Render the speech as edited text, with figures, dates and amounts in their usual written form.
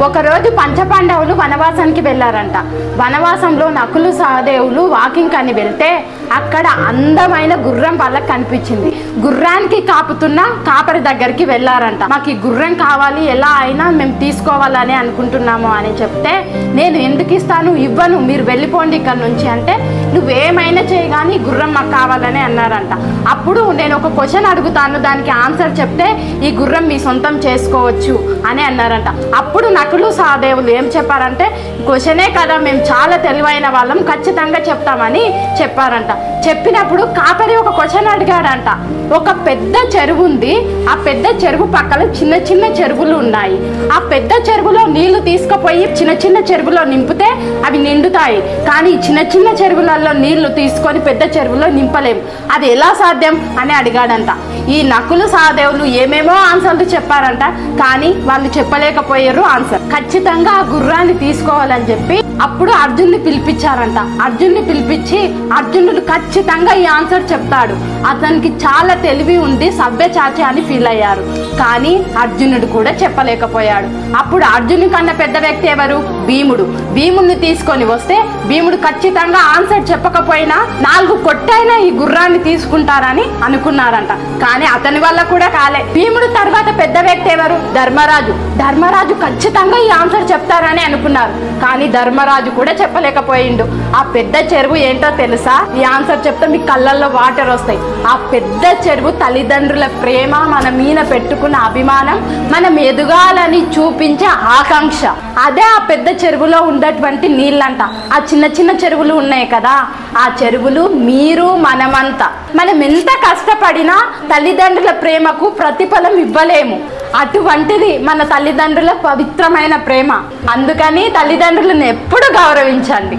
ఒకరోజు పంచపాండవులు వనవాసానికి వెళ్ళారంట. వనవాసంలో నకులు సహదేవులు వాకింగ్ అని వెళ్తే అక్కడ అందమైన గుర్రం వాళ్ళకి కనిపించింది. గుర్రానికి కాపుతున్న కాపరి దగ్గరికి వెళ్ళారంట. మాకు ఈ గుర్రం కావాలి, ఎలా అయినా మేము తీసుకోవాలని అనుకుంటున్నాము అని చెప్తే, నేను ఎందుకు ఇస్తాను, ఇవ్వను, మీరు వెళ్ళిపోండి ఇక్కడ నుంచి అంటే, నువ్వేమైనా చేయి కానీ గుర్రం మాకు కావాలని అన్నారంట. అప్పుడు నేను ఒక క్వశ్చన్ అడుగుతాను, దానికి ఆన్సర్ చెప్తే ఈ గుర్రం మీ సొంతం చేసుకోవచ్చు అని అన్నారంట. అప్పుడు నకులు సహదేవులు ఏం చెప్పారంటే, క్వశ్చనే కదా, మేము చాలా తెలివైన వాళ్ళం, ఖచ్చితంగా చెప్తామని చెప్పారంట. చెప్పినప్పుడు కాపరి ఒక క్వశ్చన్ అడిగాడంట. ఒక పెద్ద చెరువు ఉంది, ఆ పెద్ద చెరువు పక్కన చిన్న చిన్న చెరువులు ఉన్నాయి. ఆ పెద్ద చెరువులో నీళ్లు తీసుకుపోయి చిన్న చిన్న చెరువులో నింపితే అవి నిండుతాయి, కానీ చిన్న చిన్న చెరువులలో నీళ్లు తీసుకొని పెద్ద చెరువులో నింపలేము, అది ఎలా సాధ్యం అని అడిగాడంట. ఈ నకులు సహదేవులు ఏమేమో ఆన్సర్లు చెప్పారంట, కానీ వాళ్ళు చెప్పలేకపోయారు ఆన్సర్. ఖచ్చితంగా ఆ గుర్రాన్ని తీసుకోవాలని చెప్పి అప్పుడు అర్జున్ని పిలిపించారంట. అర్జున్ని పిలిపించి, అర్జునుడు ఖచ్చితంగా ఈ ఆన్సర్ చెప్తాడు, అతనికి చాలా తెలివి ఉంది, సభ్యచాచి అని ఫీల్ అయ్యారు. కానీ అర్జునుడు కూడా చెప్పలేకపోయాడు. అప్పుడు అర్జును కన్నా పెద్ద వ్యక్తి ఎవరు? భీముడు. భీముడిని తీసుకొని వస్తే భీముడు ఖచ్చితంగా ఆన్సర్ చెప్పకపోయినా 4 కొట్టైనా ఈ గుర్రాన్ని తీసుకుంటారని అనుకున్నారంట. కానీ అతని వల్ల కూడా కాలే. భీముడు తర్వాత పెద్ద వ్యక్తి ఎవరు? ధర్మరాజు. ధర్మరాజు ఖచ్చితంగా ఈ ఆన్సర్ చెప్తారని అనుకున్నారు, కానీ ధర్మరాజు కూడా చెప్పలేకపోయిండు. ఆ పెద్ద చెరువు ఏంటో తెలుసా? ఈ ఆన్సర్ చెప్తే మీ కళ్ళల్లో వాటర్ వస్తాయి. ఆ పెద్ద చెరువు తల్లిదండ్రుల ప్రేమ, మన మీద పెట్టుకున్న అభిమానం, మనం ఎదగాలని చూపించే ఆకాంక్ష. అదే ఆ పెద్ద చెరువులో ఉన్నటువంటి నీళ్ళంట. ఆ చిన్న చిన్న చెరువులు ఉన్నాయి కదా, ఆ చెరువులు మీరు, మనమంతా. మనం ఎంత కష్టపడినా తల్లిదండ్రుల ప్రేమకు ప్రతిఫలం ఇవ్వలేము. అటువంటిది మన తల్లిదండ్రుల పవిత్రమైన ప్రేమ. అందుకని తల్లిదండ్రులను ఎప్పుడు గౌరవించండి.